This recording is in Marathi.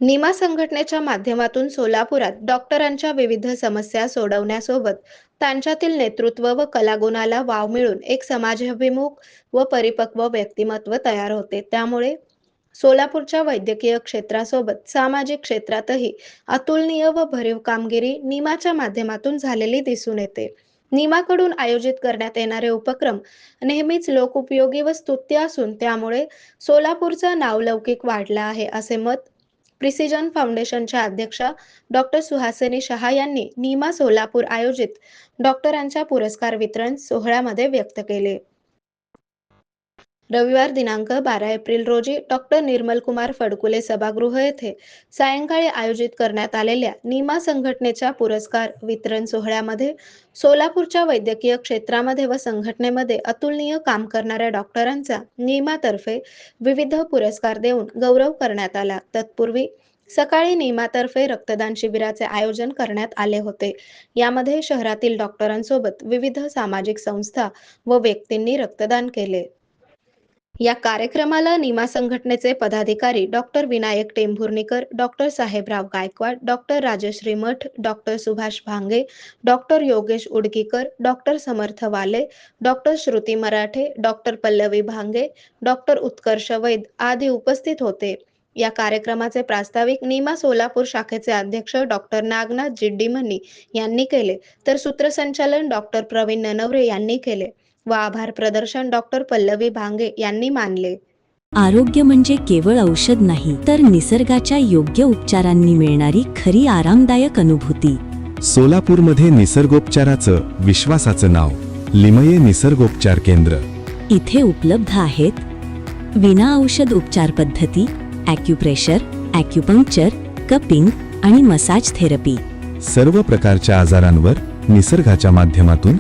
निमा संघटनेच्या माध्यमातून सोलापुरात डॉक्टरांच्या विविध समस्या सोडवण्यासोबत त्यांच्यातील नेतृत्व व कलागुणाला वाव मिळून एक समाजाभिमुख व परिपक्व व्यक्तिमत्व तयार होते. त्यामुळे सोलापूरच्या वैद्यकीय क्षेत्रासोबत सामाजिक क्षेत्रातही अतुलनीय व भरीव कामगिरी निमाच्या माध्यमातून झालेली दिसून येते. निमाकडून आयोजित करण्यात येणारे उपक्रम नेहमीच लोकोपयोगी व स्तुत्य असून त्यामुळे सोलापूरचा नावलौकिक वाढला आहे, असे मत प्रिसिजन फाउंडेशनच्या अध्यक्षा डॉक्टर सुहासिनी शहा यांनी निमा सोलापूर आयोजित डॉक्टरांच्या पुरस्कार वितरण सोहळ्यामध्ये व्यक्त केले. रविवार दिनांक 12 एप्रिल रोजी डॉक्टर निर्मलकुमार फडकुले सभागृह येथे सायंकाळी आयोजित करण्यात आलेल्या निमा संघटनेच्या पुरस्कार वितरण सोहळ्यामध्ये सोलापूरच्या वैद्यकीय क्षेत्रामध्ये व संघटनेमध्ये अतुलनीय काम करणाऱ्या डॉक्टरांचा निमातर्फे विविध पुरस्कार देऊन गौरव करण्यात आला. तत्पूर्वी सकाळी निमातर्फे रक्तदान शिबिराचे आयोजन करण्यात आले होते. यामध्ये शहरातील डॉक्टरांसोबत विविध सामाजिक संस्था व व्यक्तींनी रक्तदान केले. या कार्यक्रमाला निमा संघटनेचे पदाधिकारी doctor Vinayak Tembhurnikar, doctor Sahebrao Gaikwad, doctor Rajshree Math, doctor Subhash Bhange, doctor Yogesh Udgikar, doctor Samarth Wale, doctor Shruti Marathe, doctor Pallavi Bhange, doctor Utkarsh Vaid आदी उपस्थित होते. या कार्यक्रमाचे प्रास्ताविक निमा सोलापूर शाखेचे अध्यक्ष डॉक्टर नागनाथ जिड्डीमनी यांनी केले, तर सूत्रसंचालन डॉक्टर प्रवीण ननवरे यांनी केले व आभार प्रदर्शन डॉक्टर पल्लवी भांगे यांनी मानले. आरोग्य म्हणजे केवळ औषध नाही, तर निसर्गाच्या योग्य उपचारांनी मिळणारी खरी आरामदायक अनुभूती. सोलापूरमध्ये निसर्गोपचाराचं विश्वासाचं नाव लिमये निसर्गोपचार केंद्र. इथे उपलब्ध आहेत विना औषध उपचार पद्धती, ॲक्युप्रेशर, ॲक्युपंक्चर, कपिंग आणि मसाज थेरपी. सर्व प्रकारच्या आजारांवर निसर्गाच्या माध्यमातून